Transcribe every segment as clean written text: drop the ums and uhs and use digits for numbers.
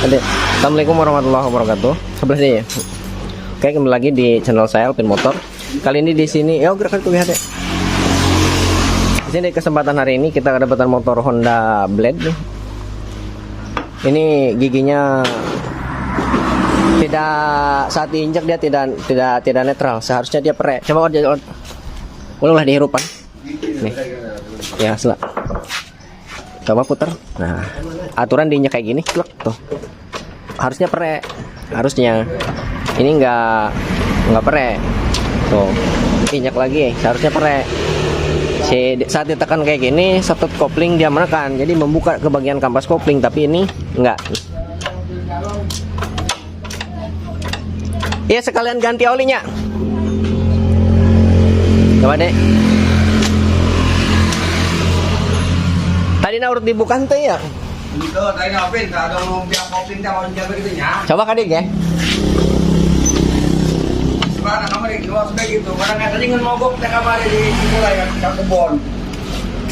Adek. Assalamualaikum warahmatullahi wabarakatuh. Sebelah sini ya. Oke, kembali lagi di channel saya Alvin Motor. Kali ini di sini, ya gerakan tuh lihat ya. Di sini kesempatan hari ini kita kedapatan motor Honda Blade nih. Ini giginya tidak, saat diinjak dia tidak netral. Seharusnya dia perek. Coba ulanglah dihirupan. Nih. Ya, selak. Coba putar. Nah, aturan diinjak kayak gini, klek tuh. Harusnya perek. Harusnya. Ini enggak perek. Tuh. Injak lagi, seharusnya perek. Saat ditekan kayak gini, satu kopling dia menekan. Jadi membuka ke bagian kampas kopling, tapi ini enggak. Iya, sekalian ganti olinya. Coba deh. Tadi urut dibuka tuh ya. Itu tadi ngapain? Tak ada lumpia kopling sama jaga gitu ya. Coba kadik ya. Sekarang kamu di luar sudah gitu. Barang tadi ngan mogok teh kamar di mulai ke kebon.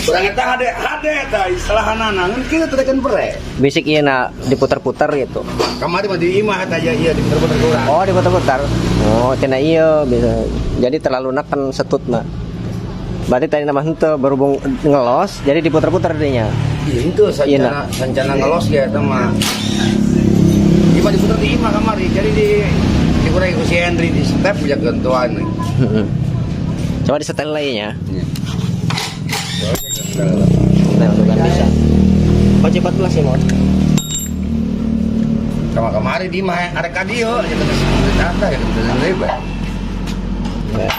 Barang eta hade eta istilah anak kita tekan pere. Basic iya nak diputar-putar gitu. Kamari mah di imah eta iya diputar-putar kurang. Oh, diputar-putar. Oh, tina iya bisa. Jadi terlalu neken setut mah. Berarti tadi nama henteu berhubung ngelos, jadi diputar-putar dinya. Iya itu sancana ngelos ya eta mah. Ima diputar di imah kamari. Jadi dikurangi ku si Henry di step ya gentuan. Coba disetel lagi ya. Iya. Nah, untuk kan bisa. Kunci 14 ya, Mon. Kamari di imah ada kadio, kita tanda ya kita lebar. Ya.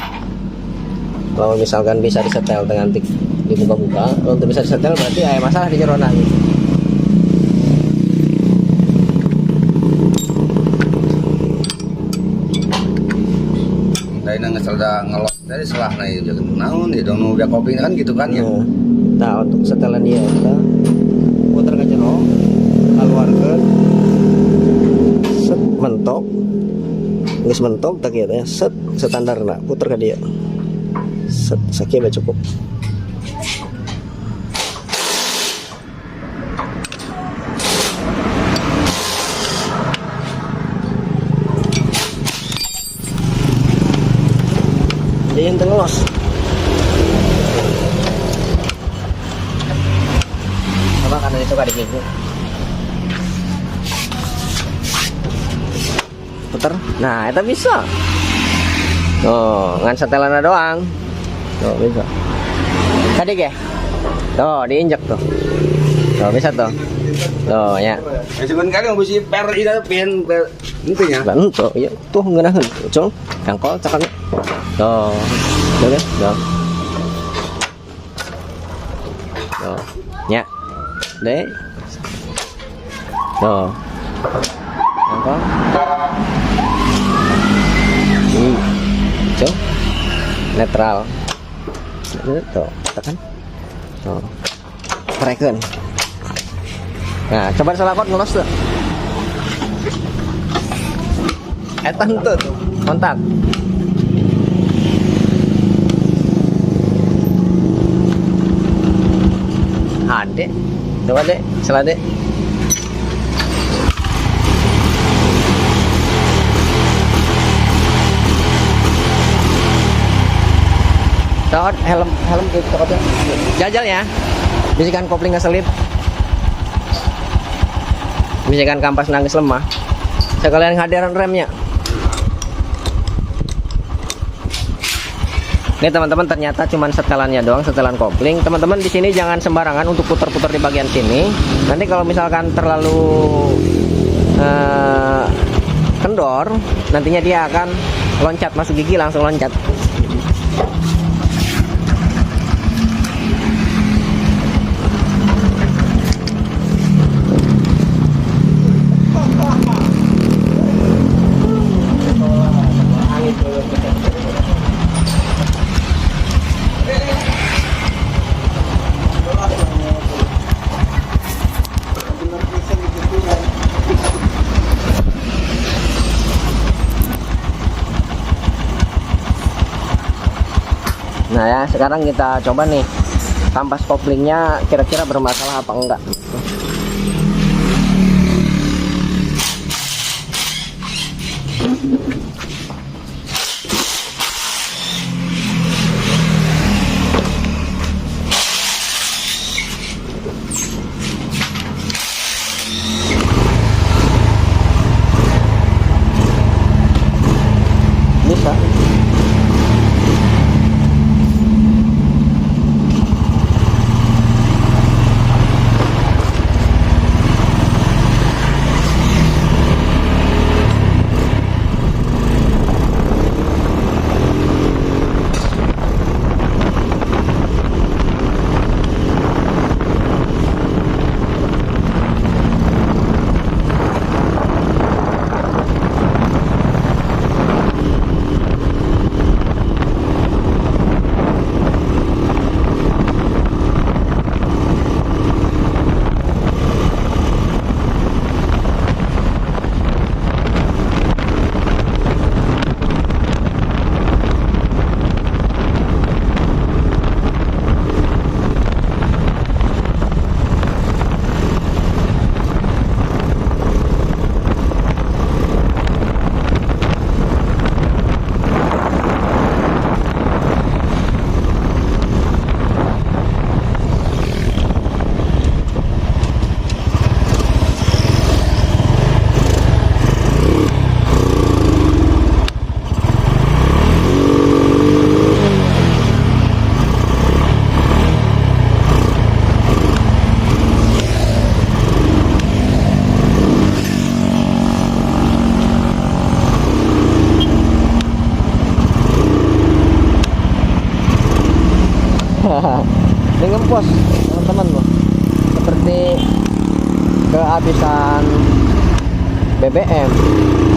Kalau misalkan bisa disetel dengan dibuka-buka, untuk bisa disetel berarti ada masalah di jeronan. Tadi ngesel dah ngelos tadi selah na itu jangan naon dia dong nunggu kopi kan gitu kan ya. Nah, untuk setelan dia kita putar ke jero, keluar ke set mentok, geus mentok tak ya set standar nak putar ke dia. Set sakieu cukup. Dia yang telos. Coba karena itu kadik minggu. Puter. Nah, itu bisa. Tuh, ngan setelannya doang. Tuh, bisa. Kadik ya? Tuh, diinjak tuh. Tuh, bisa tuh. Tuh, ya. Sebenarnya kan mesti per ida pen intinya. Bantu, ya. Tuh ngeunaheun. Cung, kangkol cakan. Tuh. Tuh kan? Tuh. Tuh. Ya. Deh. Tuh. Kangkol. Cung. Netral. Tuh, tekan. Tuh. Trekeun. Nah, coba selakot ngelos tuh. Eta henteu tuh, kontak. Ade. Coba deh, salah deh. Tawat helm gitu tokotnya. Jajal ya. Bisikan kopling ngeselip. Bisikan kampas nangis lemah. Sekalian hadiran remnya. Ini teman-teman ternyata cuman setelannya doang, setelan kopling. Teman-teman di sini jangan sembarangan untuk putar-putar di bagian sini. Nanti kalau misalkan terlalu kendor, nantinya dia akan loncat masuk gigi langsung loncat. Nah ya, sekarang kita coba nih kampas koplingnya kira-kira bermasalah apa enggak. kehabisan BBM,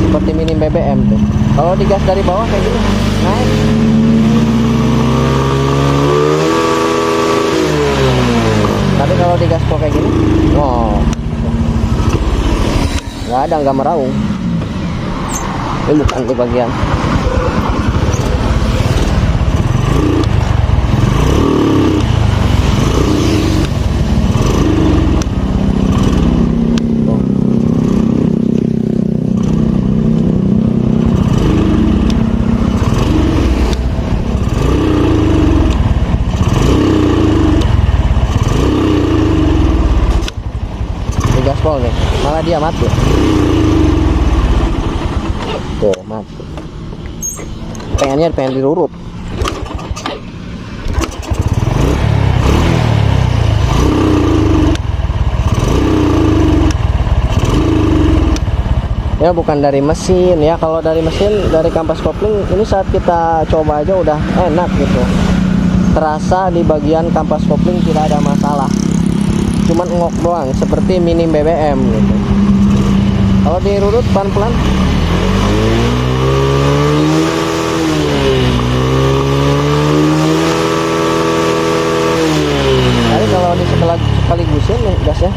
seperti minim BBM tuh. Kalau digas dari bawah kayak gini naik. Tapi kalau digaspol kayak gini, wow, nggak meraung. Ini bukan di bagian. Gaspol nih, malah dia mati. Tuh mati. Pengen dirurut. Ya bukan dari mesin ya. Kalau dari mesin, dari kampas kopling ini saat kita coba aja udah enak gitu. Terasa di bagian kampas kopling tidak ada masalah. Cuman ngok doang seperti minim BBM gitu. Kalau dirurut pelan-pelan, tapi kalau di sekaligusin nih gasnya,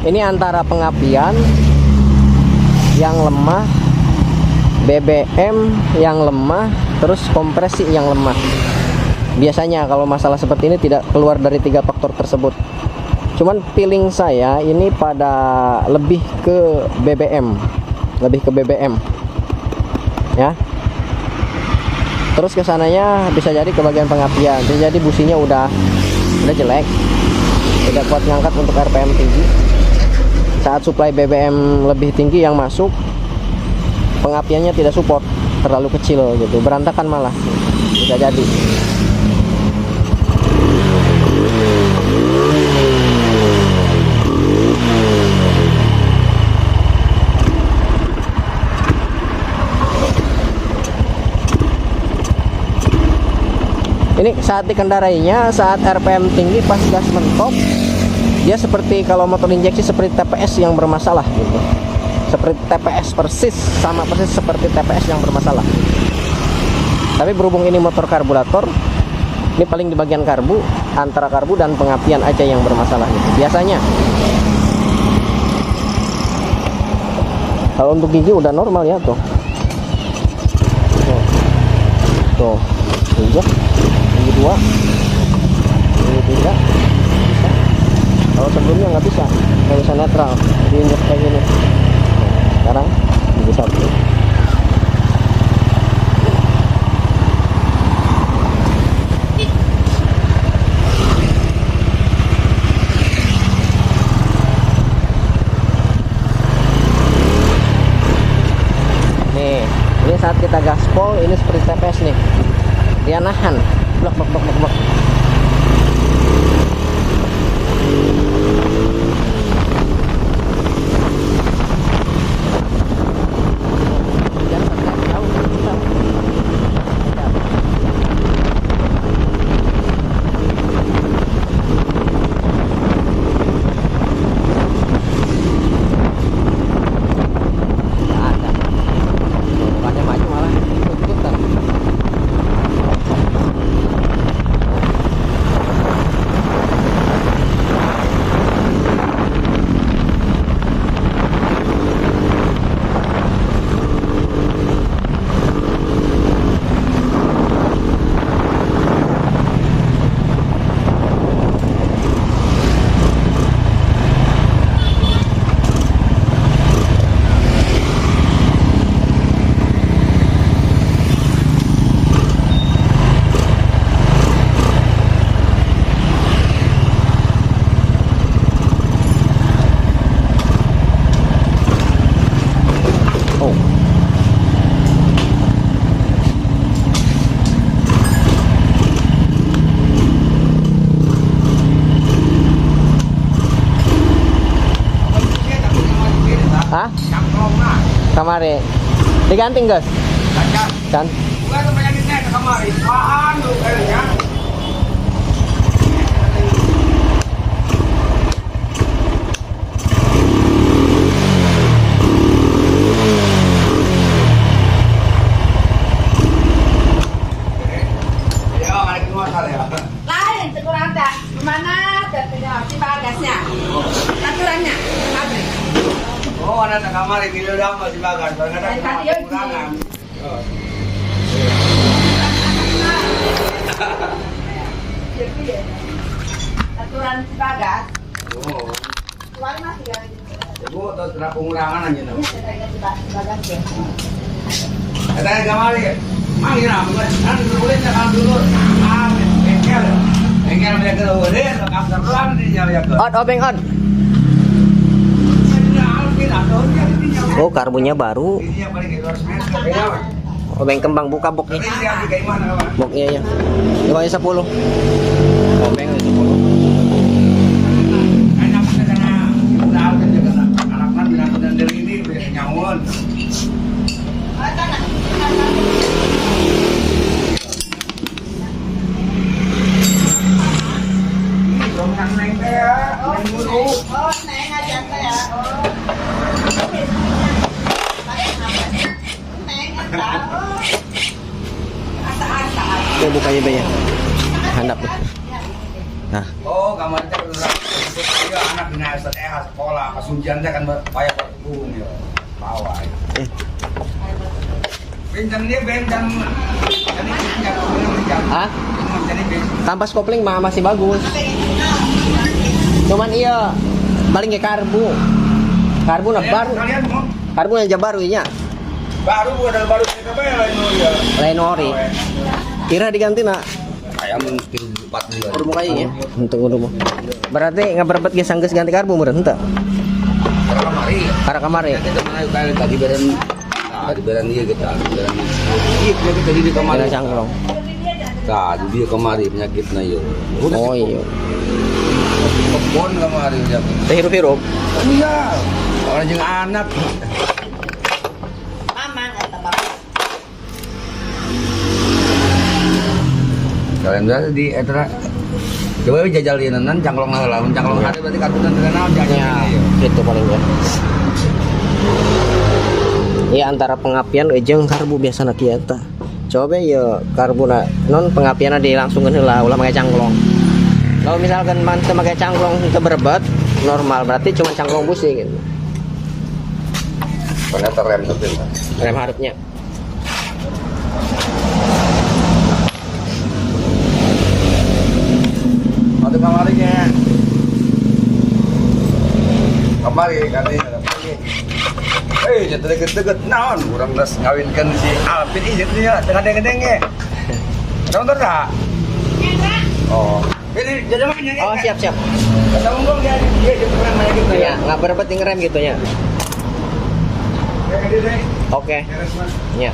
ini antara pengapian yang lemah, BBM yang lemah, terus kompresi yang lemah. Biasanya kalau masalah seperti ini tidak keluar dari 3 faktor tersebut. Cuman feeling saya ini pada lebih ke BBM, ya. Terus kesananya bisa jadi ke bagian pengapian, bisa jadi businya udah jelek, tidak kuat ngangkat untuk RPM tinggi. Saat suplai BBM lebih tinggi yang masuk, pengapiannya tidak support, terlalu kecil gitu, berantakan malah, bisa jadi. Ini saat dikendarainya, saat RPM tinggi pas gas mentok, dia seperti kalau motor injeksi seperti TPS yang bermasalah gitu. Seperti TPS persis, sama persis seperti TPS yang bermasalah. Tapi berhubung ini motor karburator, ini paling di bagian karbu, antara karbu dan pengapian aja yang bermasalah gitu. Biasanya. Kalau untuk gigi udah normal ya tuh. Tuh. Injek. Gigi 2. Gigi 3. Kalau sebelumnya nggak bisa netral, diinjek kayak gini. Sekarang gigi 1. Nih, ini saat kita gaspol, ini seperti TPS nih, dia nahan, blok. Kamari. Diganti guys. Lancar. Kan? Bukan itu penyakitnya ke kamari. Anu kayaknya. Ya, ada masalah ya. Lain sekurang tak. Gimana si bagasnya? Aturannya, pabrik. Oh, ada di kamar ini udah masih bagas. Kadang-kadang kekurangan. Oh. Aturan si bagas. Oh. Tuan masih gak Ibu terus kena pengurangan aja nih. si bagas ya. Katanya kamar ya. Manggil bukan kan boleh jangan dulu. Ah, bengkel. Bengkel mereka dulu deh, kamar terang di nyala ke. On, obeng on. Oh, karbonnya baru. Ini yang paling 200 meter. Kenapa? Obeng kembang buka boknya. Ini yang di kayak mana, Pak? Boknya ya. Coba 10. Obeng 10. Enak karena udah alken juga anak-anak binatang dari ini nyamun. Dongkang naik ya, naik dulu. Oh, naik aja ya. Oh. Coba bukanya be ya. Handap nih. Nah, Oh, kamar itu udah anak bina sekolah, pas ujian kan bayar berhubung ya. Bawa. Benjam dia benjam. Jadi benjam. ah, Jadi kampas kopling mah masih bagus. Cuman iya paling kayak karbu. Karbu nah baru. Kalian mau Karbu yang baru nya. baru ada baru apa ya lain ya. Lain ori. Kira diganti nak. Ayam mungkin 4 bulan. Udah mau kayaknya. Untuk udah. Berarti nggak berbet gesang ganti karbu meureun henteu. Kamari. Karena kamari. Kita mana kali tadi beren. Nah, di beren dia kita. Beren. Iya, penyakit tadi di kamari. Ada cangklong. Tadi dia kemari penyakitnya ya. Oh iya. Kebon kemari ya. Teh hirup-hirup. Iya. Orang jeung anak. Mamang atau bapak. Kalian dah di etra. Coba jajal ieunan cangklong heula. Mun cangklong hade berarti karbunan teh naon jajal. Ya, gitu paling ya. Ya antara pengapian jeung karbu biasa kieu eta. Coba ya karbuna non pengapianna dilangsungkeun heula ulah make cangklong. Kalau misalkan mantep pakai cangklong itu berbet normal berarti cuma cangklong busi gitu. Ternyata rem tapi. Rem harapnya. Ada kamarinya. Kamari katanya. Jatuh deket-deket naon urang geus ngawinkeun si Alvin ieu nya dengan deng-dengnya. Nonton tak? Oh. Ini jadi mana ya? Oh siap. Kata unggul dia pernah main gitu Ya nggak berbet ngerem gitu ya. Kayak gede. Oke. Ya.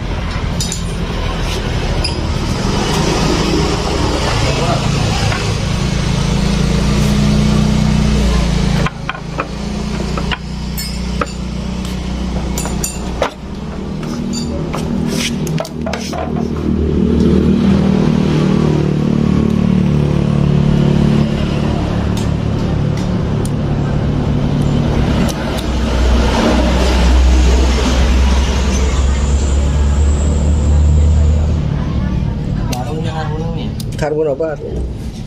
Karbon apa?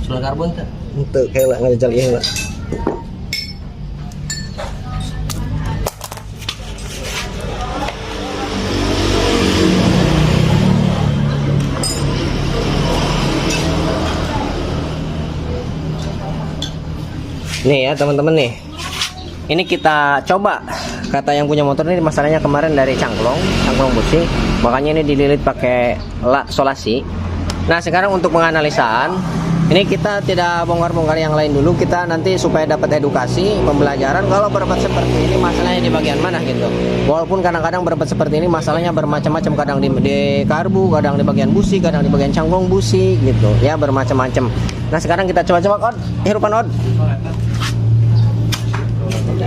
Solar karbon tak? Untuk kayak ngajal ieu lah. Nih ya teman-teman nih. Ini kita coba. Kata yang punya motor ini masalahnya kemarin dari cangklong busi. Makanya ini dililit pakai solasi. Nah sekarang untuk penganalisaan ini kita tidak bongkar-bongkar yang lain dulu, kita nanti supaya dapat edukasi pembelajaran kalau berbet seperti ini masalahnya di bagian mana gitu. Walaupun kadang-kadang berbet seperti ini masalahnya bermacam-macam, kadang di karbu, kadang di bagian busi, kadang di bagian cangklong busi gitu ya, bermacam-macam. Nah sekarang kita coba-coba hirupan od,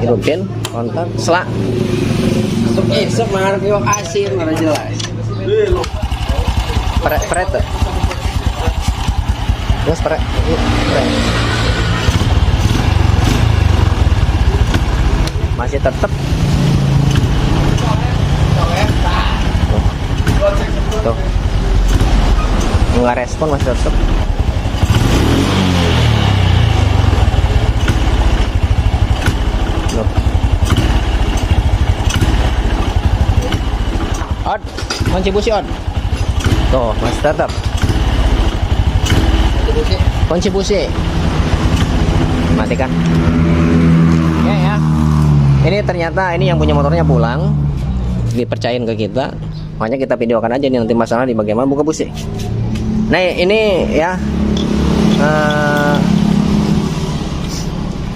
hirupin kontak selak. Untuk esok mah piwak asin mana jelas. Pret tuh. Terus pret. Masih tetap. Tuh. Nggak respon masih tetap. Tuh. Od, kunci busi od. Tuh, masih tetap. Kunci busi. Matikan. Oke ya. Ini ternyata ini yang punya motornya pulang, dipercayain ke kita. Makanya kita videokan aja nih nanti masalah di bagaimana buka busi. Nah ini ya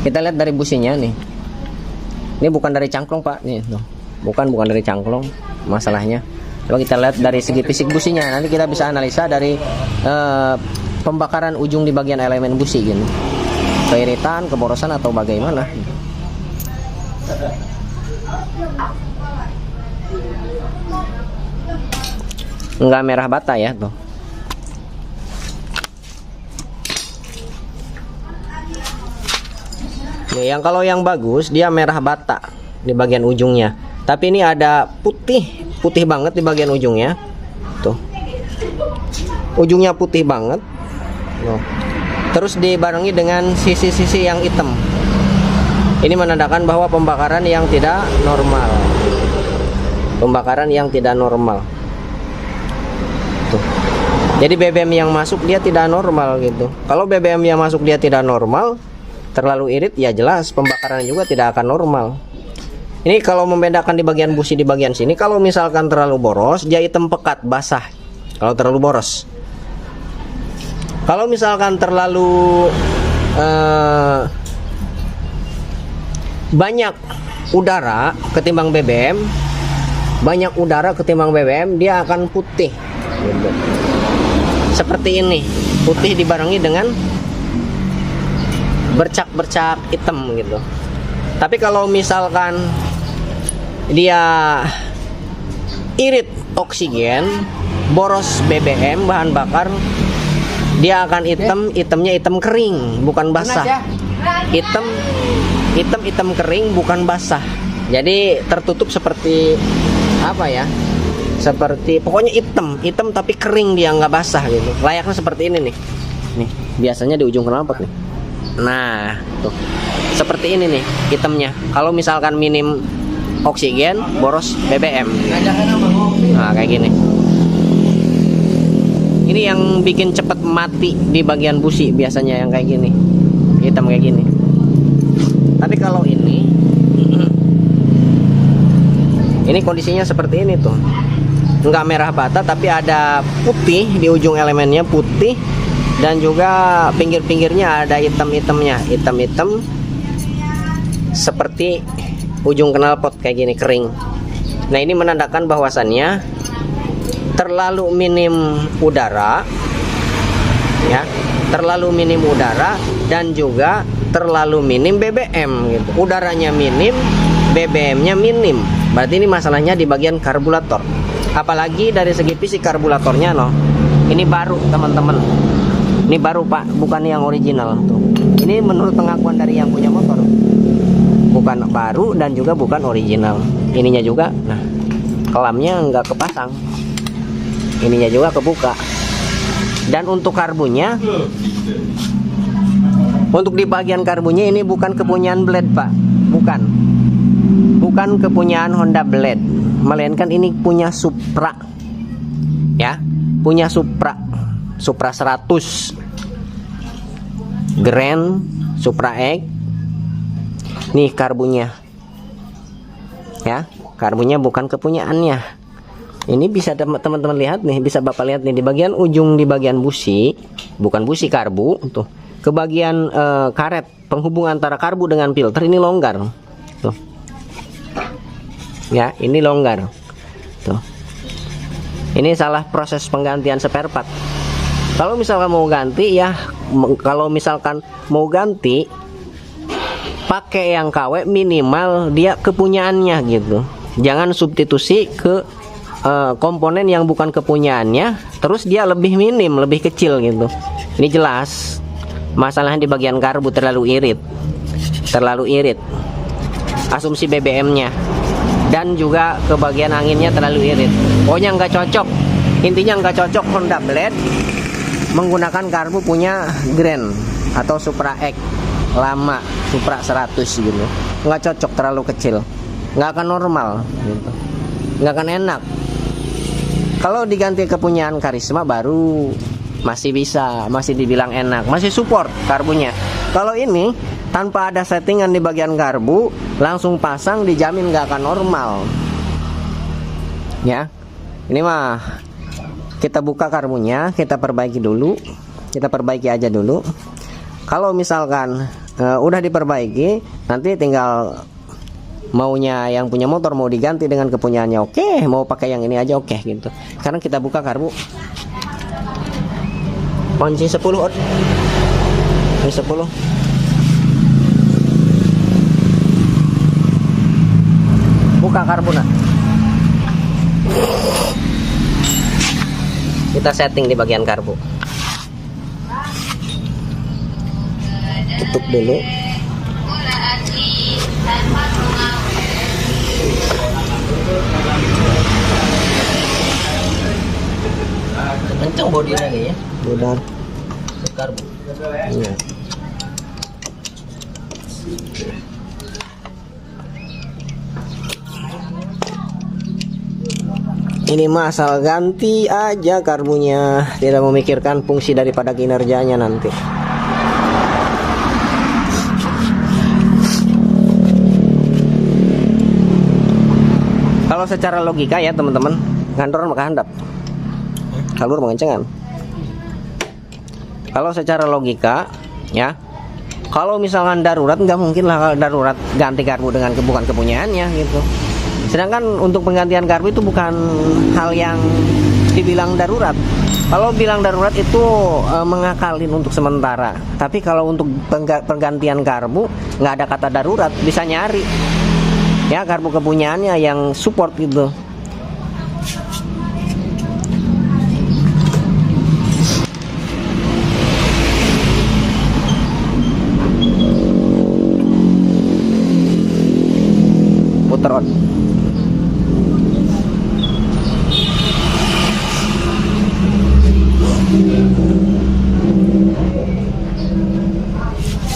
kita lihat dari businya nih. Ini bukan dari cangklong pak, nih tuh. Bukan dari cangklong masalahnya. Coba kita lihat dari segi fisik businya. Nanti kita bisa analisa dari pembakaran ujung di bagian elemen busi gitu. Keiritan, keborosan atau bagaimana. Enggak merah bata ya tuh. Nih, yang kalau yang bagus dia merah bata di bagian ujungnya. Tapi ini ada putih banget di bagian ujungnya. Tuh. Ujungnya putih banget. Tuh. Terus dibarengi dengan sisi-sisi yang hitam. Ini menandakan bahwa pembakaran yang tidak normal. Pembakaran yang tidak normal. Tuh. Jadi BBM yang masuk dia tidak normal gitu. Kalau BBM yang masuk dia tidak normal, terlalu irit, ya jelas pembakaran juga tidak akan normal. Ini kalau membedakan di bagian busi di bagian sini, kalau misalkan terlalu boros, dia hitam pekat, basah. Kalau terlalu boros. Kalau misalkan terlalu banyak udara ketimbang BBM, dia akan putih. Gitu. Seperti ini, putih dibarengi dengan bercak-bercak hitam gitu. Tapi kalau misalkan dia irit oksigen, boros BBM bahan bakar, dia akan hitamnya hitam kering, bukan basah. Hitam kering, bukan basah. Jadi tertutup seperti apa ya? Seperti pokoknya hitam tapi kering, dia nggak basah gitu. Layaknya seperti ini nih. Nih, biasanya di ujung knalpot nih. Nah, tuh. Seperti ini nih hitamnya. Kalau misalkan minim oksigen, boros BBM. Nah, kayak gini. Ini yang bikin cepet mati di bagian busi biasanya yang kayak gini. Hitam kayak gini. Tapi kalau ini kondisinya seperti ini tuh. Enggak merah bata tapi ada putih di ujung elemennya, putih. Dan juga pinggir-pinggirnya ada hitam-hitamnya, hitam-hitam seperti ujung knalpot kayak gini, kering. Nah, ini menandakan bahwasannya terlalu minim udara, ya, terlalu minim udara dan juga terlalu minim BBM gitu. Udaranya minim, BBM-nya minim. Berarti ini masalahnya di bagian karburator. Apalagi dari segi fisik karburatornya, no. Ini baru, teman-teman. Ini baru pak, bukan yang original tuh. Ini menurut pengakuan dari yang punya motor, bukan baru dan juga bukan original. Ininya juga, nah kelamnya nggak kepasang, ininya juga kebuka. Dan untuk karbunya, untuk di bagian karbunya ini bukan kepunyaan Blade pak, bukan kepunyaan Honda Blade, melainkan ini punya Supra, ya, punya Supra 100 Grand Supra X. Nih karbunya, ya, karbunya bukan kepunyaannya. Ini bisa teman-teman lihat nih, bisa bapak lihat nih di bagian ujung, di bagian busi, bukan busi karbu tuh, ke bagian karet penghubung antara karbu dengan filter ini longgar tuh, ya, ini longgar tuh. Ini salah proses penggantian spare part. Kalau misalkan mau ganti, ya, kalau misalkan mau ganti pakai yang KW, minimal dia kepunyaannya gitu. jangan substitusi ke komponen yang bukan kepunyaannya, terus dia lebih minim, lebih kecil gitu. Ini jelas masalahnya di bagian karbu terlalu irit asumsi BBM-nya, dan juga ke bagian anginnya terlalu irit. Pokoknya nggak cocok, intinya nggak cocok Honda Blade menggunakan karbu punya Grand atau Supra X lama, Supra 100 gitu. Nggak cocok, terlalu kecil, nggak akan normal gitu, nggak akan enak. Kalau diganti kepunyaan Karisma baru masih bisa, masih dibilang enak, masih support karbunya. Kalau ini tanpa ada settingan di bagian karbu, langsung pasang, dijamin nggak akan normal. Ya, ini mah kita buka karbunya, kita perbaiki dulu, kita perbaiki aja dulu. Kalau misalkan udah diperbaiki, nanti tinggal maunya yang punya motor mau diganti dengan kepunyaannya, oke, mau pakai yang ini aja, oke gitu. Sekarang kita buka karbu. Kunci 10 Ot. Ini 10. Buka karbu nak. Kita setting di bagian karbu. Tutup dulu. Kenceng bodinya ya. Udah. Karbu. Iya. Ini mah asal ganti aja karbunya, tidak memikirkan fungsi daripada kinerjanya nanti. Kalau secara logika ya teman-teman, ngantor maka handap, kalur mengencengan. Kalau secara logika ya, kalau misalkan darurat, nggak mungkin lah darurat ganti karbu dengan bukan kepunyaannya gitu. Sedangkan untuk penggantian karbu itu bukan hal yang dibilang darurat. Kalau bilang darurat itu mengakalin untuk sementara. Tapi kalau untuk penggantian karbu nggak ada kata darurat, bisa nyari ya karbu kepunyaannya yang support gitu. Puter on.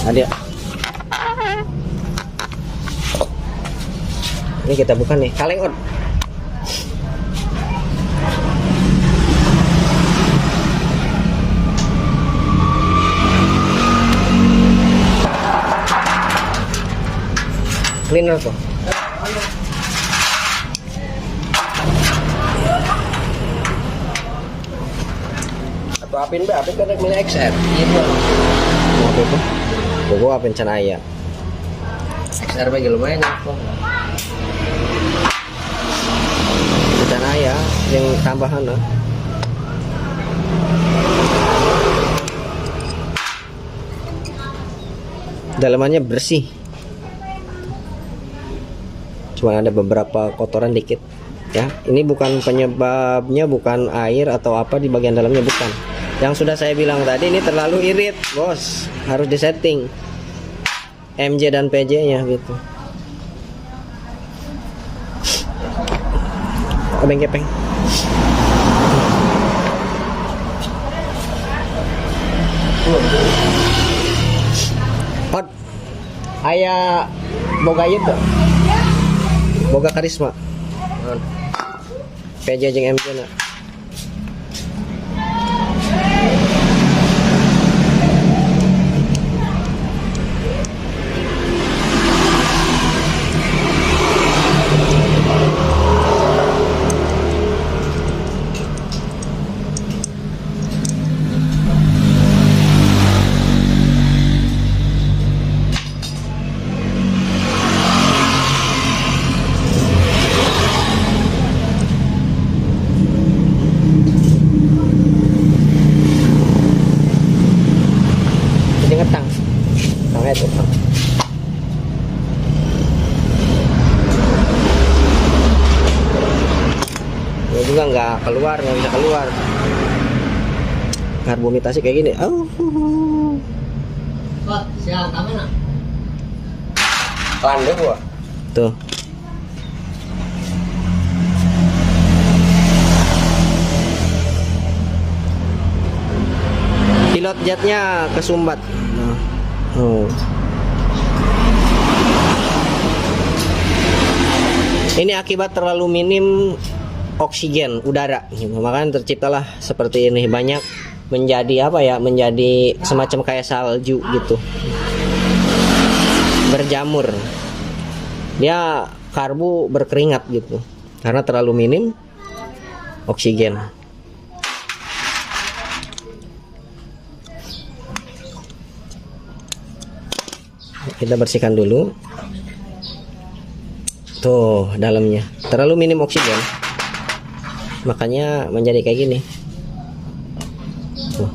Ada. Ini kita buka nih, kaleng on. Cleaner tuh. Atau apin be, apin kan punya XR. Iya tuh. Mau apa itu? Bogo apin canaya. XR bagi lumayan ya. Canaya yang tambahan lah. Dalamannya bersih. Cuma ada beberapa kotoran dikit ya. Ini bukan penyebabnya, bukan air atau apa di bagian dalamnya, bukan. Yang sudah saya bilang tadi, ini terlalu irit bos, harus disetting MJ dan PJ nya gitu. Kepeng-kepeng. Hot aya boga itu, boga Karisma PJ jeung MJ na. juga nggak bisa keluar. Karbomitasi kayak gini. Landep gua. Tuh. Pilot jetnya kesumbat. Ini akibat terlalu minim oksigen udara, makanya terciptalah seperti ini, banyak menjadi menjadi semacam kayak salju gitu, berjamur. Dia karbu berkeringat gitu karena terlalu minim oksigen. Kita bersihkan dulu. Tuh dalamnya terlalu minim oksigen, makanya menjadi kayak gini. Tuh.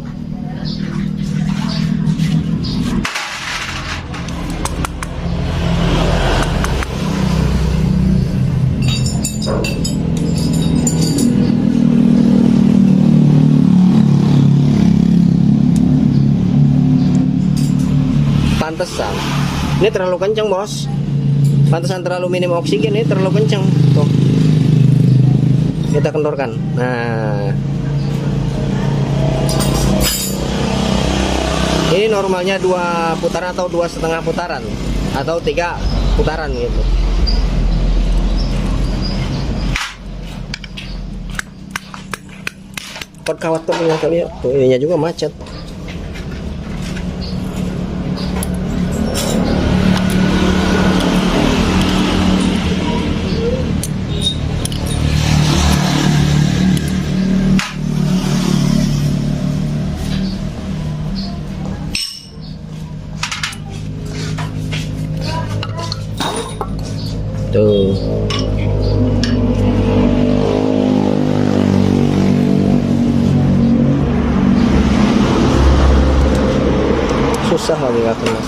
Pantesan ini terlalu kencang, bos. Pantesan terlalu minim oksigen, ini terlalu kencang. Tuh. Kita kendorkan. Nah. Ini normalnya 2 putaran atau 2,5 putaran atau 3 putaran gitu. Pot kawat tuh kali ya. Tuh ininya juga macet. Tuh. Susah lagi nggak kena.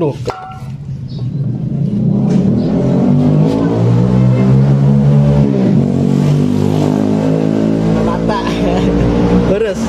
Aduh. Terus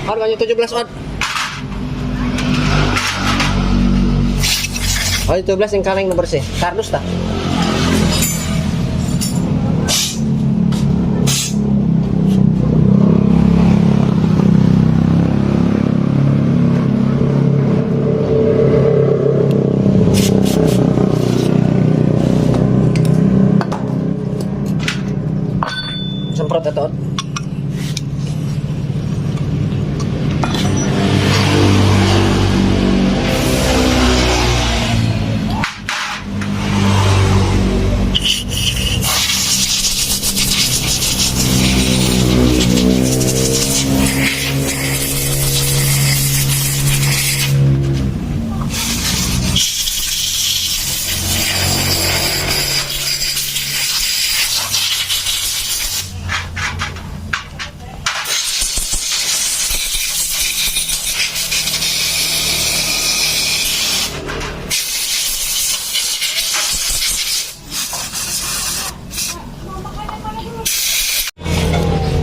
harganya 17 watt. Oh 17 yang kaleng bersih. Kardus tak? Semprot atau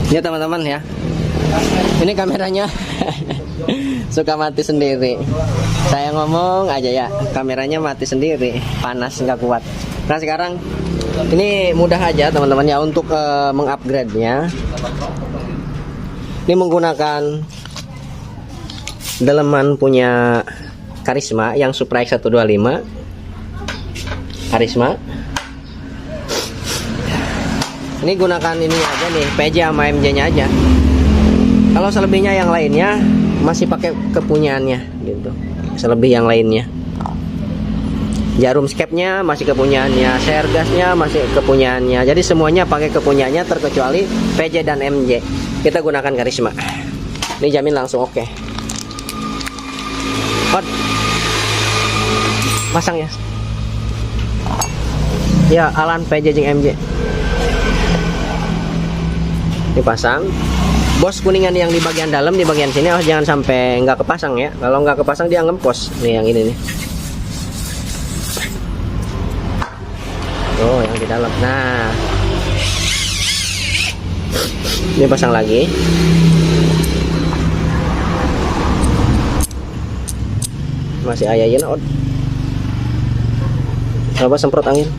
Ya teman-teman ya. Ini kameranya suka mati sendiri. Saya ngomong aja ya, kameranya mati sendiri, panas nggak kuat. Nah sekarang ini mudah aja teman-teman ya untuk mengupgrade-nya. Ini menggunakan daleman punya Karisma yang Supra X125 Karisma. Ini gunakan ini aja nih, PJ sama MJ nya aja. Kalau selebihnya yang lainnya masih pakai kepunyaannya gitu. Selebih yang lainnya, jarum skepnya masih kepunyaannya, share gasnya masih kepunyaannya. Jadi semuanya pakai kepunyaannya terkecuali PJ dan MJ. Kita gunakan Karisma. Ini jamin langsung oke. Pasang ya. Ya, alan PJ jeung MJ. Dipasang. Bos kuningan yang di bagian dalam, di bagian sini jangan sampai nggak kepasang ya. Kalau nggak kepasang dia ngempos. Nih yang ini nih. Oh, yang di dalam. Nah, ini pasang lagi. Masih ayayin out. Coba semprot angin.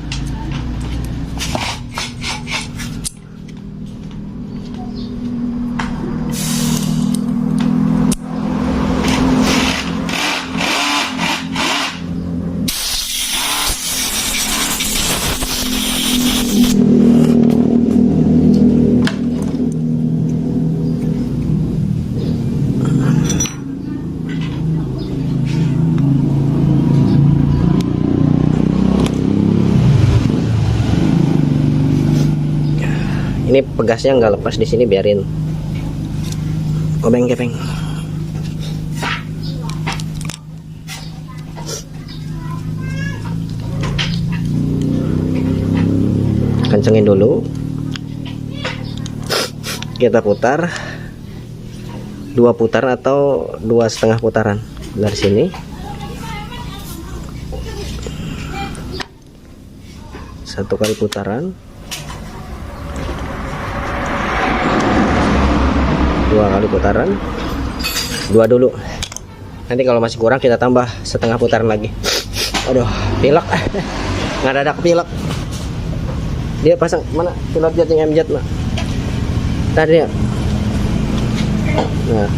Ini pegasnya nggak lepas di sini, biarin obeng-kepeng. Kencengin dulu. Kita putar 2 putar atau 2,5 putaran dari sini. Satu kali putaran. 2 kali putaran. 2 dulu. Nanti kalau masih kurang kita tambah 1/2 putaran lagi. Aduh, pilek. Ngadadak pilek. Dia pasang mana pilot jet yang MJ mah. Tadi ya. Nah.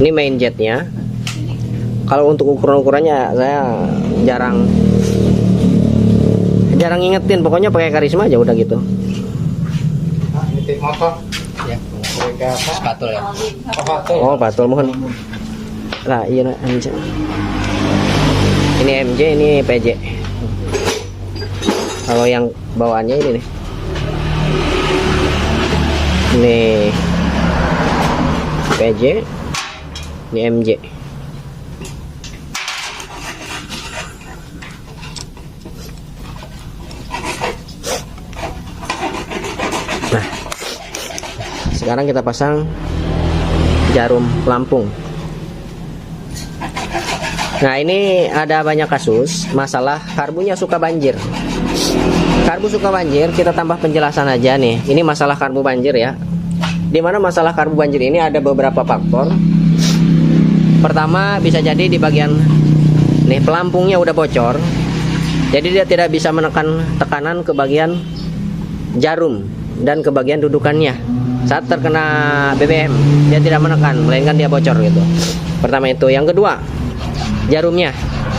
Ini main jetnya. Kalau untuk ukuran-ukurannya saya jarang ingetin, pokoknya pakai Karisma aja udah gitu. Motor ya, patul ya. Oh, patul mohon. Lah, iya MJ. Ini MJ, ini PJ. Kalau yang bawaannya ini nih. Ini PJ, ini MJ. Nah, sekarang kita pasang jarum pelampung. Nah, ini ada banyak kasus masalah karbunya suka banjir. Karbu suka banjir, kita tambah penjelasan aja nih. Ini masalah karbu banjir ya. Dimana masalah karbu banjir ini ada beberapa faktor. Pertama, bisa jadi di bagian nih pelampungnya udah bocor. Jadi dia tidak bisa menekan tekanan ke bagian jarum dan ke bagian dudukannya. Saat terkena BBM, dia tidak menekan, melainkan dia bocor gitu. Pertama itu. Yang kedua, jarumnya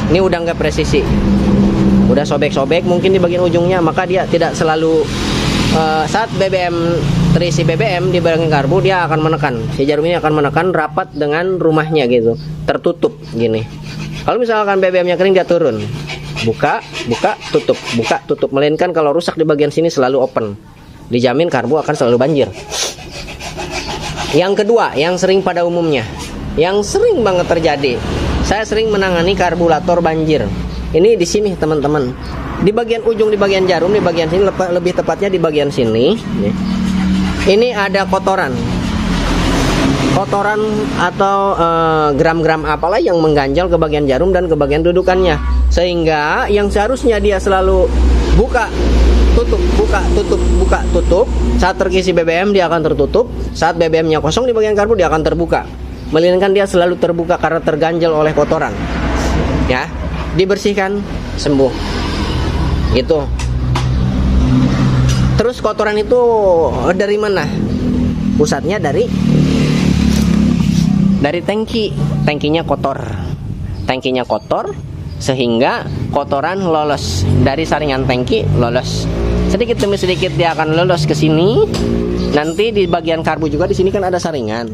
ini udah nggak presisi, udah sobek-sobek mungkin di bagian ujungnya, maka dia tidak selalu saat BBM terisi BBM di bagian karbu, dia akan menekan, si jarum ini akan menekan rapat dengan rumahnya gitu, tertutup gini. Kalau misalkan BBM-nya kering, dia turun, buka tutup, melainkan kalau rusak di bagian sini selalu open, dijamin karbu akan selalu banjir. Yang kedua, yang sering pada umumnya, yang sering banget terjadi, saya sering menangani karburator banjir. Ini di sini teman-teman, di bagian ujung, di bagian jarum, di bagian sini, lebih tepatnya di bagian sini. Ini ada kotoran atau gram-gram apalah yang mengganjal ke bagian jarum dan ke bagian dudukannya, sehingga yang seharusnya dia selalu buka tutup, buka, tutup, buka, tutup. Saat terisi BBM dia akan tertutup. Saat BBM-nya kosong di bagian karbu dia akan terbuka. Melainkan dia selalu terbuka karena terganjal oleh kotoran. Ya, dibersihkan, sembuh. Gitu. Terus kotoran itu dari mana? Pusatnya dari tangki. Tangkinya kotor. Tangkinya kotor sehingga kotoran lolos dari saringan tangki, lolos sedikit demi sedikit dia akan lolos ke sini. Nanti di bagian karbu juga, di sini kan ada saringan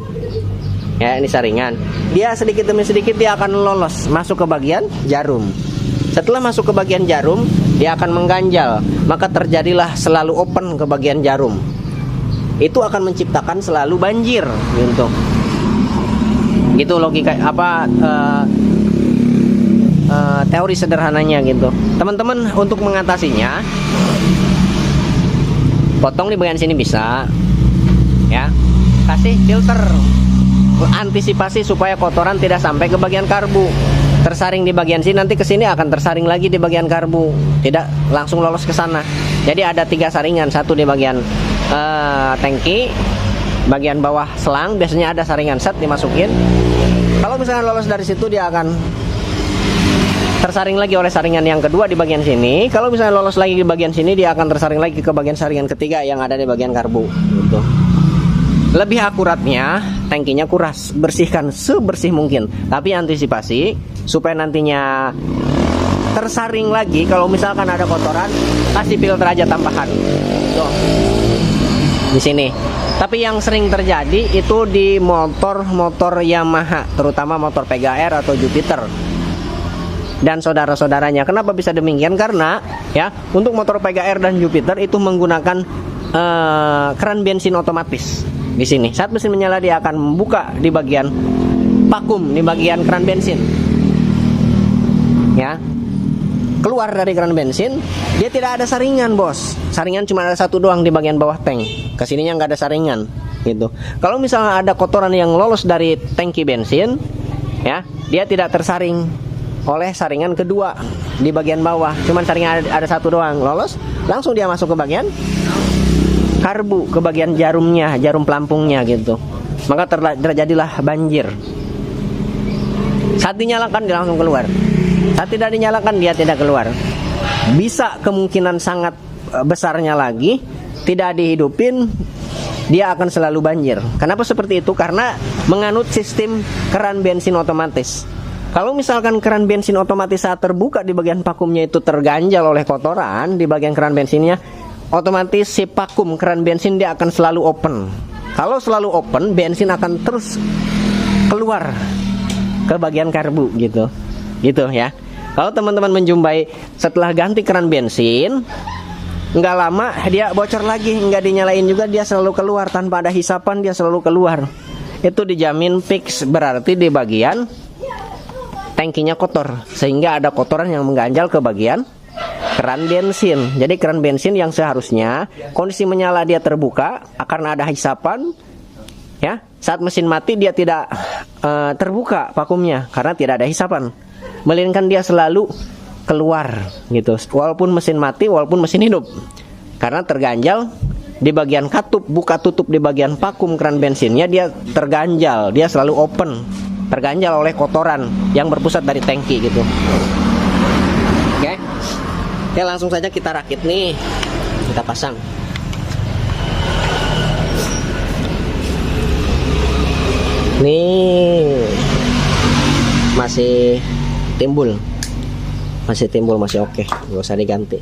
ya, ini saringan, dia sedikit demi sedikit dia akan lolos masuk ke bagian jarum. Setelah masuk ke bagian jarum dia akan mengganjal, maka terjadilah selalu open ke bagian jarum. Itu akan menciptakan selalu banjir gitu logika apa teori sederhananya gitu. Teman-teman, untuk mengatasinya potong di bagian sini bisa ya, kasih filter, antisipasi supaya kotoran tidak sampai ke bagian karbu, tersaring di bagian sini, nanti ke sini akan tersaring lagi di bagian karbu, tidak langsung lolos ke sana. Jadi ada 3 saringan, satu di bagian tangki, bagian bawah selang biasanya ada saringan, set dimasukin. Kalau misalnya lolos dari situ dia akan tersaring lagi oleh saringan yang kedua di bagian sini. Kalau misalnya lolos lagi di bagian sini dia akan tersaring lagi ke bagian saringan ketiga yang ada di bagian karbu gitu. Lebih akuratnya tangkinya kuras, bersihkan sebersih mungkin, tapi antisipasi supaya nantinya tersaring lagi. Kalau misalkan ada kotoran, kasih filter aja tambahan tuh di sini. Tapi yang sering terjadi itu di motor Yamaha, terutama motor PGR atau Jupiter dan saudara-saudaranya. Kenapa bisa demikian? Karena ya, untuk motor PGR dan Jupiter itu menggunakan keran bensin otomatis. Di sini saat mesin menyala dia akan membuka di bagian vakum, di bagian keran bensin ya. Keluar dari keran bensin dia tidak ada saringan, bos. Saringan cuma ada satu doang di bagian bawah tank, kesininya nggak ada saringan gitu. Kalau misalnya ada kotoran yang lolos dari tangki bensin ya, dia tidak tersaring oleh saringan kedua di bagian bawah, cuman saringan ada satu doang lolos, langsung dia masuk ke bagian karbu, ke bagian jarumnya, jarum pelampungnya gitu. Maka terjadilah banjir. Saat dinyalakan dia langsung keluar, saat tidak dinyalakan dia tidak keluar. Bisa kemungkinan sangat besarnya lagi tidak dihidupin, dia akan selalu banjir. Kenapa seperti itu? Karena menganut sistem keran bensin otomatis. Kalau misalkan keran bensin otomatis saat terbuka di bagian vakumnya itu terganjal oleh kotoran di bagian keran bensinnya, otomatis si vakum keran bensin dia akan selalu open. Kalau selalu open, bensin akan terus keluar ke bagian karbu gitu ya. Kalau teman-teman menjumpai setelah ganti keran bensin, nggak lama dia bocor lagi, nggak dinyalain juga dia selalu keluar tanpa ada hisapan, dia selalu keluar. Itu dijamin fix, berarti di bagian tangkinya kotor, sehingga ada kotoran yang mengganjal ke bagian keran bensin. Jadi keran bensin yang seharusnya kondisi menyala dia terbuka karena ada hisapan ya, saat mesin mati dia tidak terbuka vakumnya karena tidak ada hisapan, melainkan dia selalu keluar gitu, walaupun mesin mati, walaupun mesin hidup, karena terganjal di bagian katup, buka tutup di bagian vakum keran bensinnya dia terganjal, dia selalu open, terganjal oleh kotoran yang berpusat dari tangki gitu. Oke. Oke, langsung saja kita rakit nih, kita pasang. Nih masih timbul, masih oke, nggak usah diganti.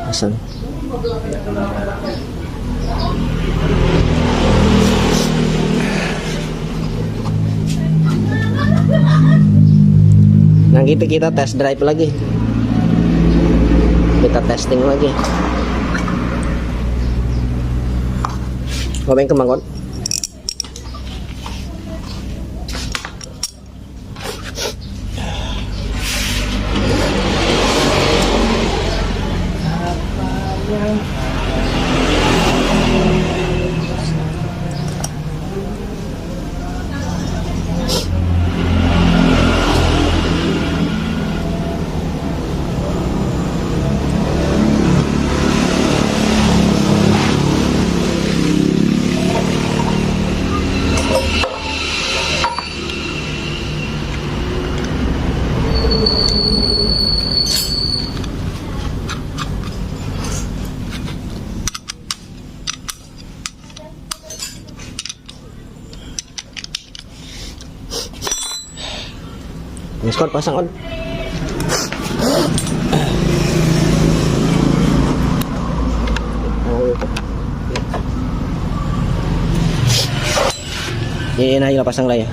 Pasang. Nah gitu, kita test drive lagi, kita testing lagi. Ngomong kembang kon. Skot pasang on. Ini aja pasang lah ya.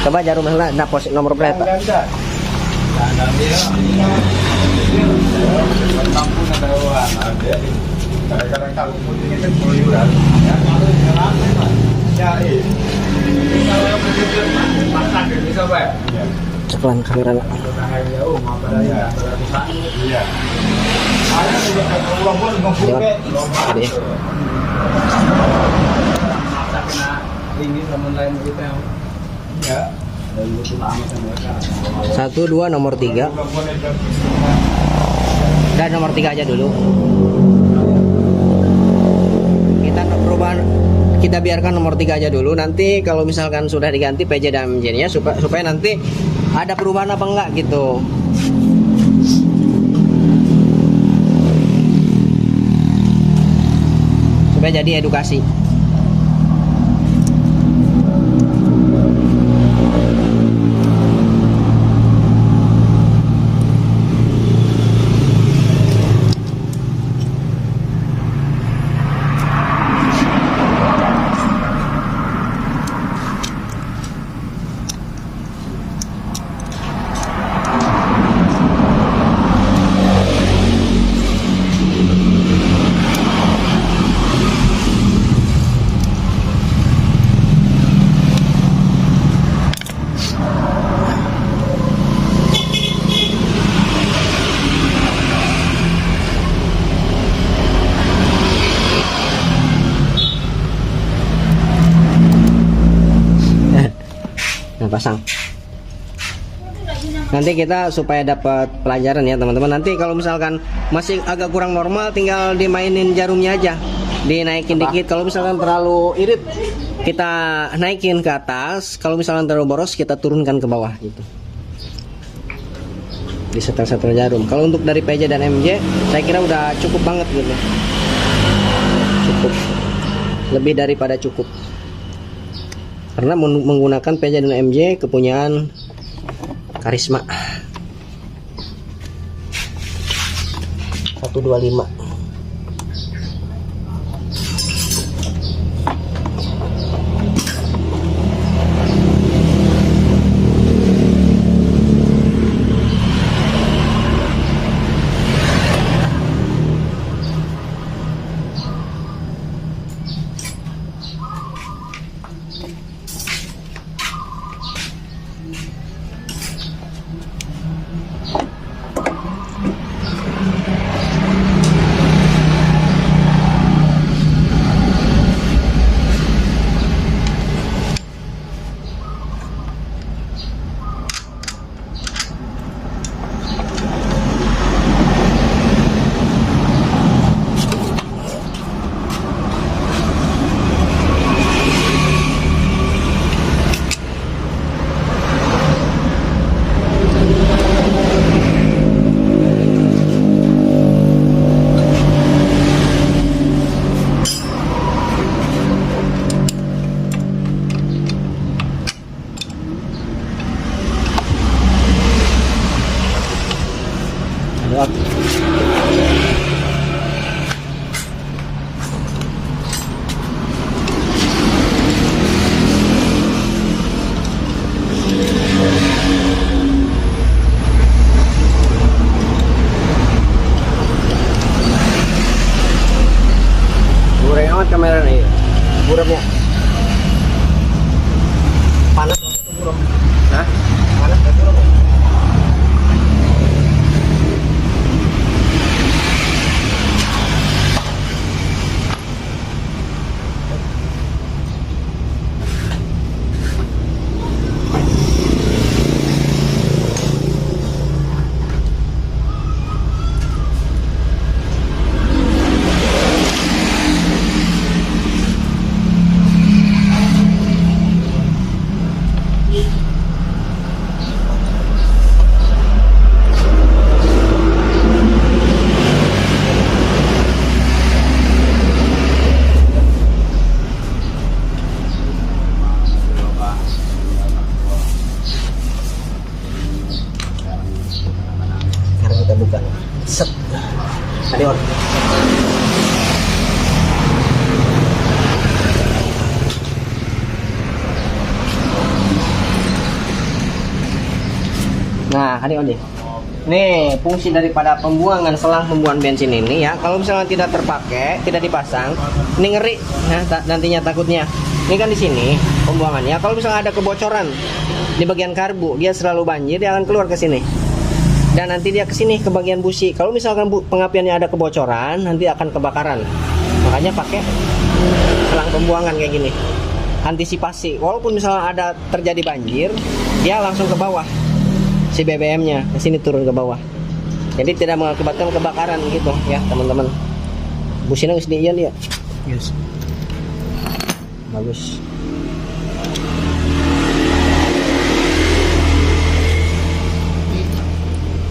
Coba jarum lah, nah pos nomor berapa? Cepelan kamera nak. Satu dua nomor 3 dan nomor 3 aja dulu. Kita biarkan nomor 3 aja dulu. Nanti kalau misalkan sudah diganti PJ dan MJ nya supaya nanti ada perubahan apa enggak gitu. Supaya jadi edukasi. Pasang. Nanti kita supaya dapat pelajaran ya teman-teman. Nanti kalau misalkan masih agak kurang normal, tinggal dimainin jarumnya aja, dinaikin dikit. Kalau misalkan terlalu irit, kita naikin ke atas. Kalau misalkan terlalu boros, kita turunkan ke bawah gitu. Di setel-setel jarum. Kalau untuk dari PJ dan MJ, saya kira udah cukup banget gitu. Cukup. Lebih daripada cukup. Karena menggunakan PJ dan MJ kepunyaan Karisma 125. Kamera nih, buramnya panas buram. Hah? Panas buram. adik. Nih, fungsi daripada pembuangan selang pembuangan bensin ini ya, kalau misalnya tidak terpakai, tidak dipasang, ini ngeri. Nah, nantinya takutnya. Ini kan di sini pembuangannya. Kalau misalnya ada kebocoran di bagian karbu, dia selalu banjir, dia akan keluar ke sini. Dan nanti dia ke sini ke bagian busi. Kalau misalkan pengapiannya ada kebocoran, nanti akan kebakaran. Makanya pakai selang pembuangan kayak gini. Antisipasi. Walaupun misalnya ada terjadi banjir, dia langsung ke bawah. Si BBM-nya ke sini turun ke bawah. Jadi tidak mengakibatkan kebakaran gitu ya, teman-teman. Businya geus diieu dia. Yes. Bagus.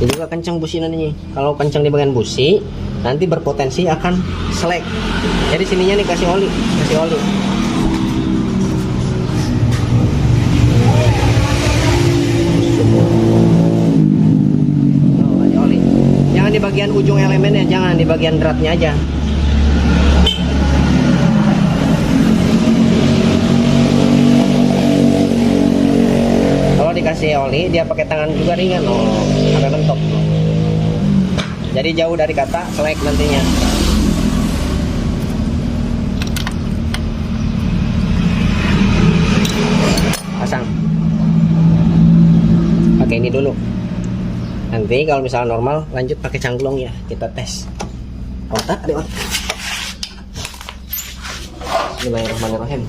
Ini juga kencang businya nih. Kalau kencang di bagian busi, nanti berpotensi akan selek. Jadi sininya nih kasih oli. Jangan di bagian ujung elemennya, jangan di bagian dratnya aja. Kalau dikasih oli, dia pakai tangan juga ringan, sampai mentok. Jadi jauh dari kata selek nantinya. Pasang. Pakai ini dulu. Nanti kalau misalnya normal, lanjut pakai cangklong ya, kita tes. Kontak, adik. Bismillahirrahmanirrahim.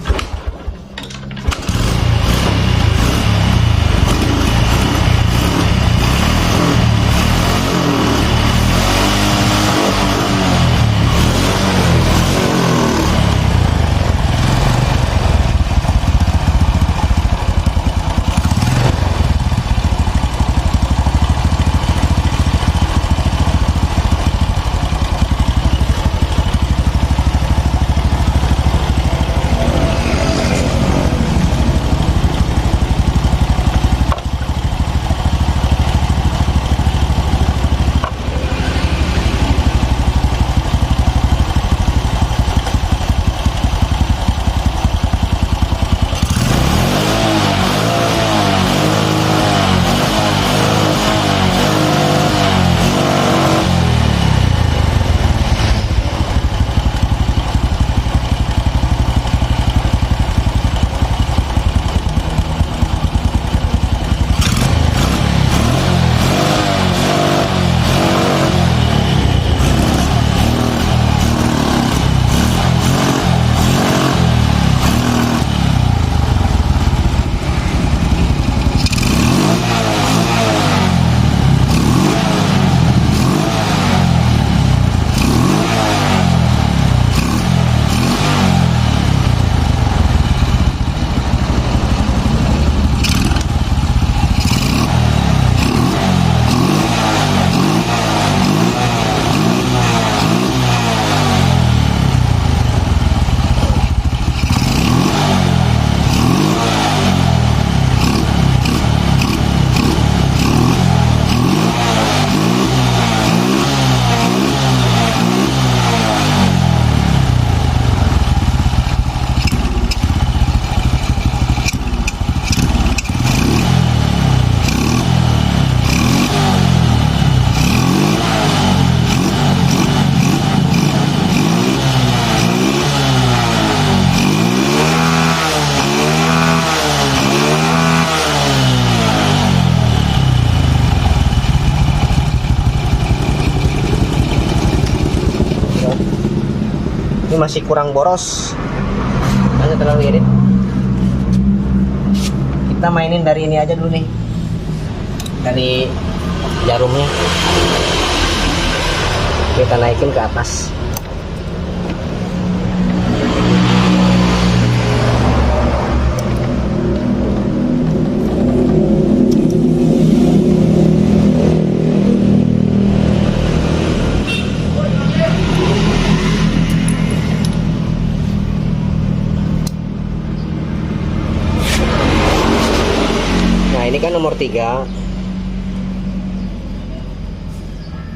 Ini masih kurang boros, hanya terlalu irit. Kita mainin dari ini aja dulu nih, dari jarumnya kita naikin ke atas. Ini kan nomor 3.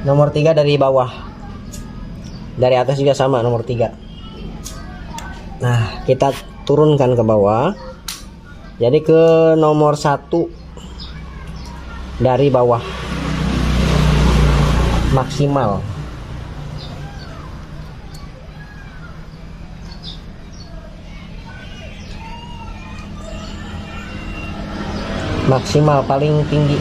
Nomor 3 dari bawah. Dari atas juga sama nomor 3. Nah, kita turunkan ke bawah. Jadi ke nomor 1. dari bawah maksimal. Maksimal paling tinggi.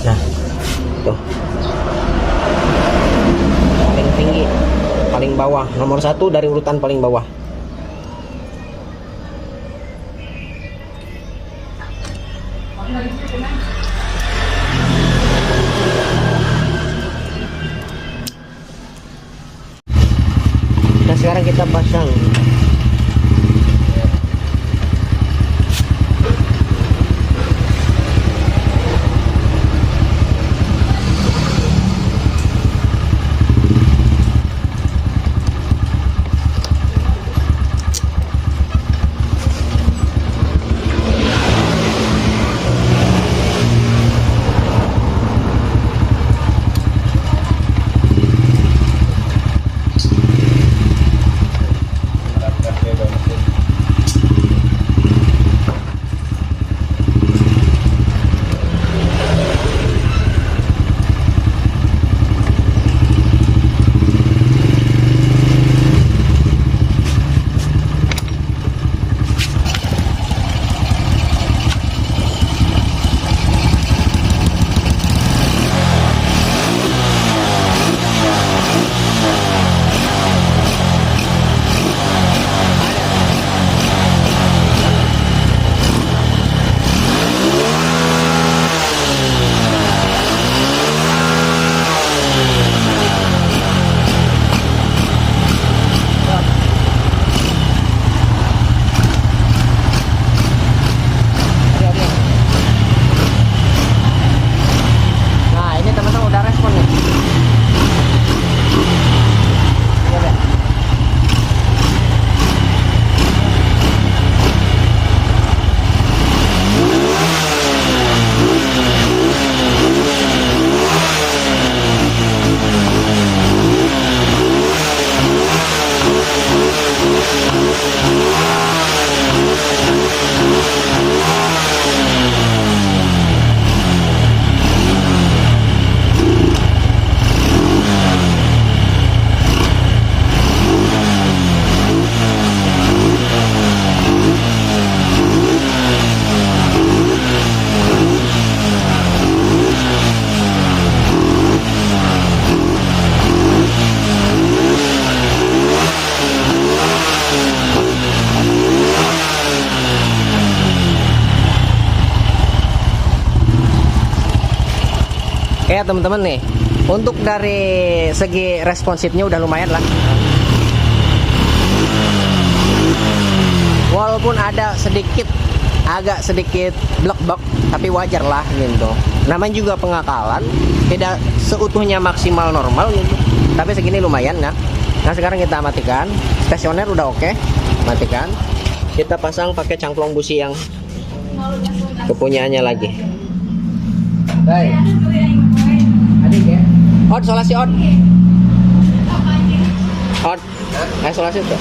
Nah, tuh. Paling tinggi, paling bawah, nomor 1 dari urutan paling bawah. Nah, sekarang kita pasang. Oke teman-teman nih, untuk dari segi responsifnya udah lumayan lah. Walaupun ada agak sedikit blok-blok, tapi wajar lah gitu. Namanya juga pengakalan, tidak seutuhnya maksimal normal gitu. Tapi segini lumayan ya. Nah sekarang kita matikan, stasioner udah oke, matikan. Kita pasang pakai cangklong busi yang kepunyaannya lagi. Baik. Adik ya. Od, isolasi od. Od. Isolasi tuh.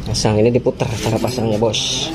Pasang ini diputar cara pasangnya, bos.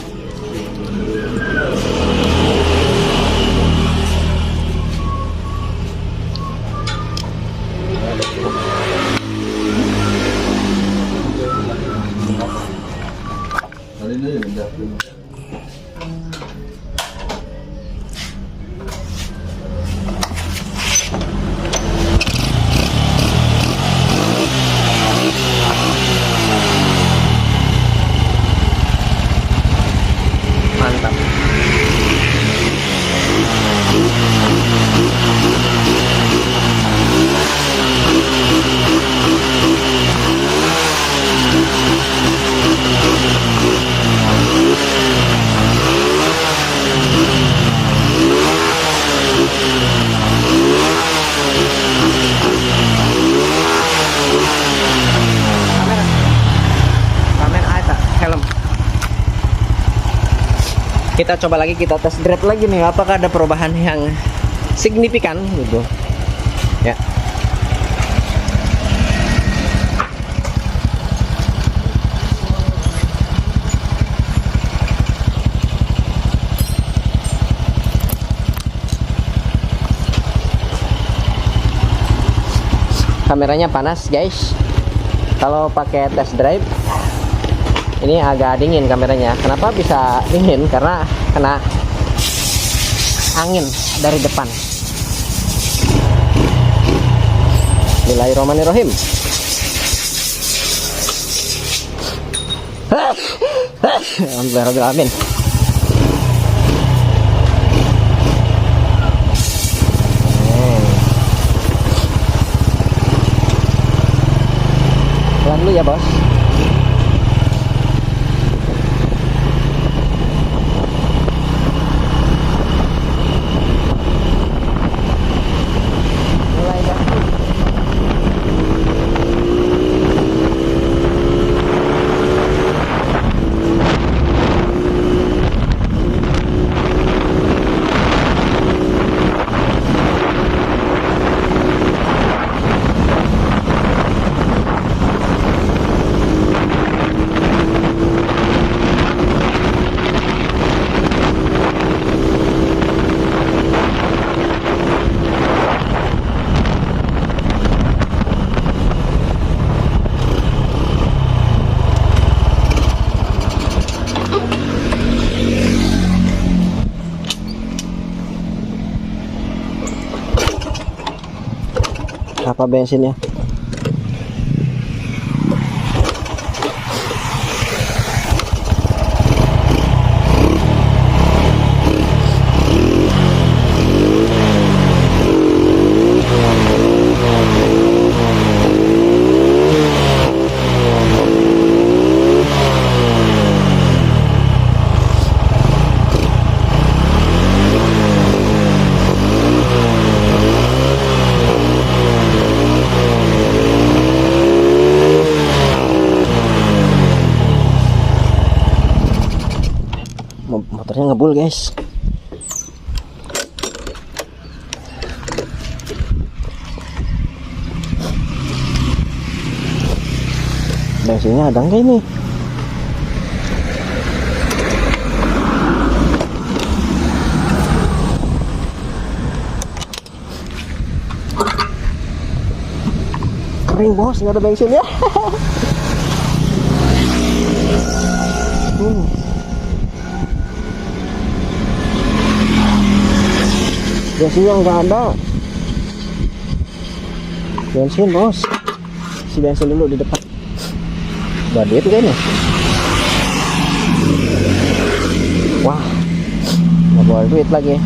Kita coba lagi, kita tes drive lagi nih, apakah ada perubahan yang signifikan gitu ya. Kameranya panas guys, kalau pakai test drive ini agak dingin kameranya. Kenapa bisa dingin? Karena kena angin dari depan. Bismillahirrahmanirrahim. Alhamdulillahirrahmanirrahim. Pelan dulu ya bos. Mulai gas. Apa bensinnya? Motornya ngebul guys. Bensinnya ada nggak ini? Kering bos, nggak ada bensin ya. Bensinnya nggak ada. Bensin bos, si bensin dulu di depan. Gak duit kayaknya. Wah, nggak bawa duit lagi.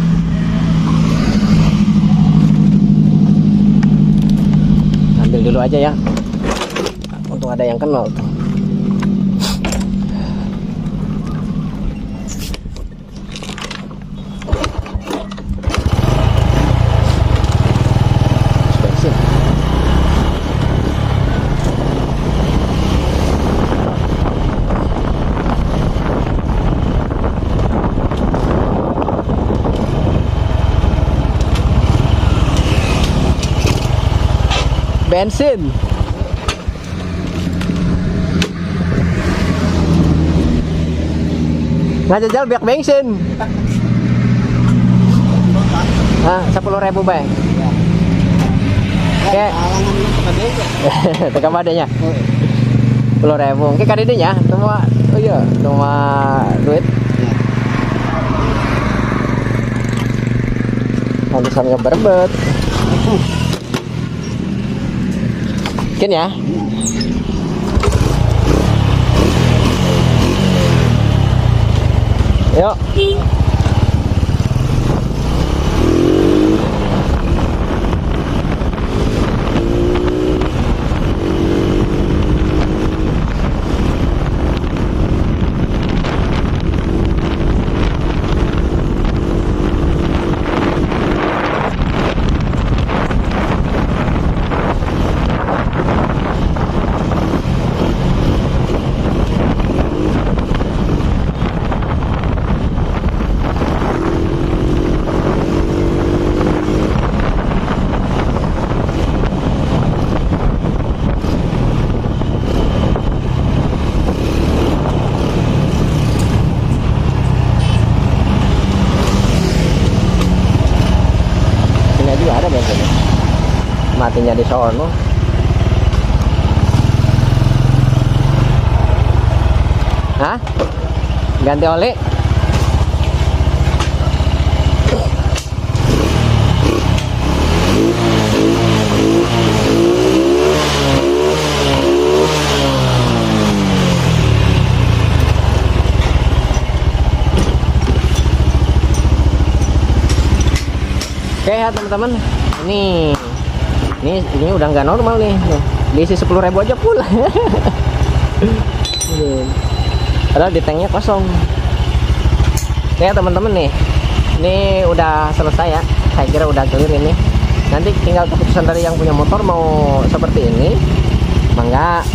Ambil dulu aja ya. Untung ada yang kenal tuh. Bensin. Nggak jajal biak bensin. Ah, 10.000 bay. Oke. Tekan adanya. 10.000. Oke kadenya semua. Oh iya, semua duit. Habisan ngeberbet. Mungkin ya. Yuk. nikmatinya di sono. Hah? Ganti oli? Oke ya teman-teman, ini udah nggak normal nih, diisi 10.000 aja full. Padahal di tanknya kosong. Oke ya teman-teman nih, ini udah selesai ya, saya kira udah clear ini. Nanti tinggal keputusan dari yang punya motor mau seperti ini, mangga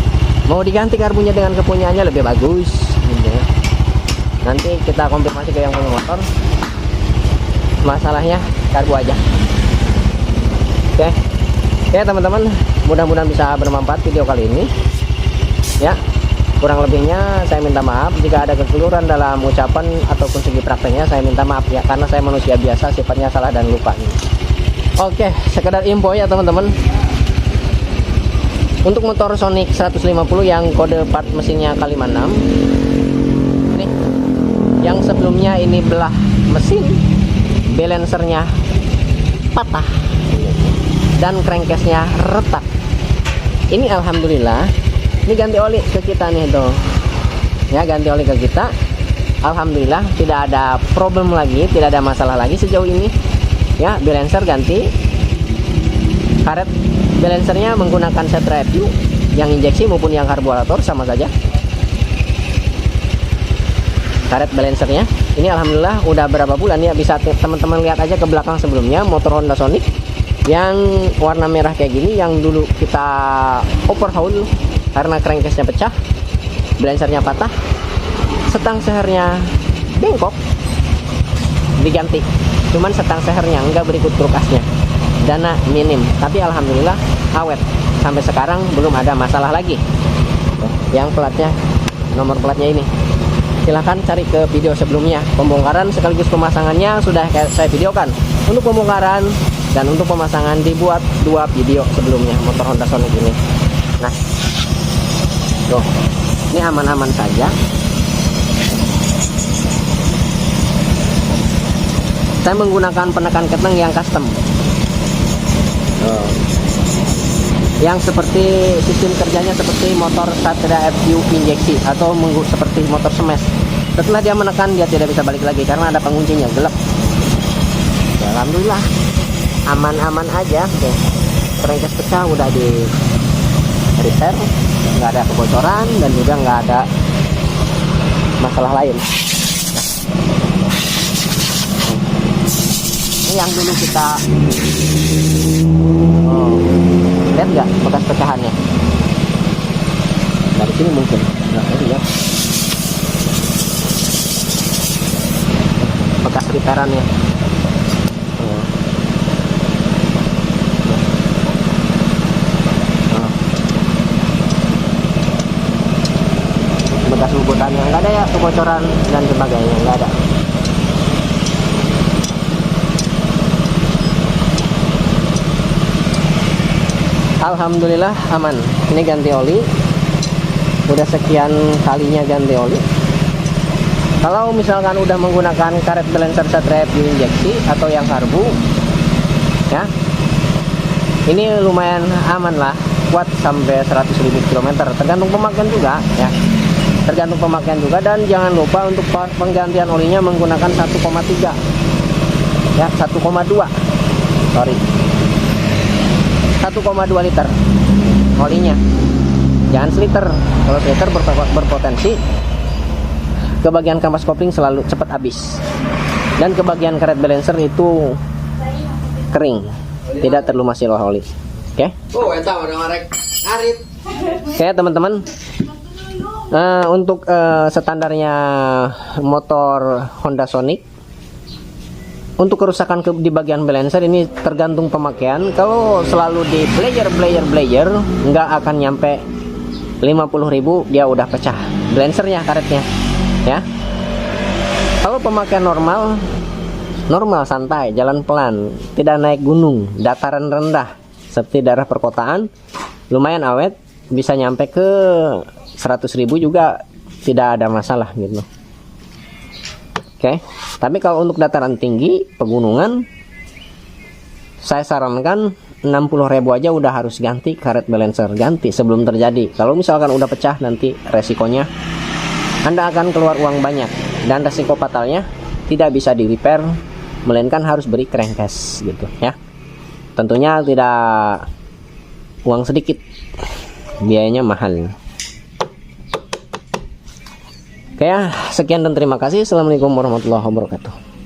mau diganti karbunya dengan kepunyaannya lebih bagus gitu. Nanti kita konfirmasi ke yang punya motor. Masalahnya karbu aja. Oke teman-teman, mudah-mudahan bisa bermanfaat video kali ini ya. Kurang lebihnya saya minta maaf jika ada kekeliruan dalam ucapan ataupun segi prakteknya, saya minta maaf ya, karena saya manusia biasa, sifatnya salah dan lupa. Oke, sekedar info ya teman-teman, untuk motor Sonic 150 yang kode part mesinnya K56 ini, yang sebelumnya ini belah mesin, balancernya patah dan crankcase-nya retak. Ini alhamdulillah, ini ganti oli ke kita nih tuh ya, ganti oli ke kita, alhamdulillah tidak ada problem lagi, tidak ada masalah lagi sejauh ini ya. Balancer ganti, karet balancernya menggunakan set review, yang injeksi maupun yang karburator sama saja. Karet balancernya ini alhamdulillah udah berapa bulan ya, bisa teman-teman lihat aja ke belakang sebelumnya motor Honda Sonic yang warna merah kayak gini, yang dulu kita overhaul karena crankcase-nya pecah, balancernya patah, setang sehernya bengkok, diganti, cuman setang sehernya enggak berikut kulkasnya, dana minim, tapi alhamdulillah awet sampai sekarang, belum ada masalah lagi. Yang platnya, nomor platnya ini silahkan cari ke video sebelumnya, pembongkaran sekaligus pemasangannya sudah saya videokan. Untuk pembongkaran dan untuk pemasangan dibuat 2 video sebelumnya motor Honda Sonic ini. Nah tuh, ini aman-aman saja. Saya menggunakan penekan keteng yang custom, yang seperti sistem kerjanya seperti motor Satria FU injeksi atau seperti motor smash. Setelah dia menekan, dia tidak bisa balik lagi karena ada penguncinya, gelap. Ya, alhamdulillah aman-aman aja. Crankcase pecah udah di repair, nggak ada kebocoran dan juga nggak ada masalah lain. Ini yang dulu kita lihat nggak bekas pecahannya dari sini mungkin nggak lihat bekas repairannya. Bekas lubutannya nggak ada ya, kebocoran dan sebagainya nggak ada. Alhamdulillah aman. Ini ganti oli, udah sekian kalinya ganti oli. Kalau misalkan udah menggunakan karet balancer set review injeksi atau yang karbu ya, ini lumayan aman lah, kuat sampai 100.000 km, tergantung pemakaian juga ya, tergantung pemakaian juga. Dan jangan lupa untuk penggantian olinya menggunakan 1,3 ya, 1,2 sorry, 1,2 liter olinya, jangan seliter. Kalau seliter berpotensi ke bagian kampas kopling selalu cepat habis, dan ke bagian karet balancer itu kering, tidak terlumasi oli. Oke? Oke teman-teman, untuk standarnya motor Honda Sonic, untuk kerusakan di bagian balancer ini tergantung pemakaian. Kalau selalu di player nggak akan nyampe 50.000 dia udah pecah balancernya, karetnya ya. Kalau pemakaian normal santai, jalan pelan, tidak naik gunung, dataran rendah Seperti daerah perkotaan lumayan awet, bisa nyampe ke 100.000 juga tidak ada masalah gitu. Oke, tapi kalau untuk dataran tinggi pegunungan, saya sarankan 60.000 aja udah harus ganti karet balancer, ganti sebelum terjadi. Kalau misalkan udah pecah, nanti resikonya Anda akan keluar uang banyak, dan resiko fatalnya tidak bisa di repair, melainkan harus beri crankcase gitu ya. Tentunya tidak uang sedikit, biayanya mahal. Oke ya, sekian dan terima kasih. Assalamualaikum warahmatullahi wabarakatuh.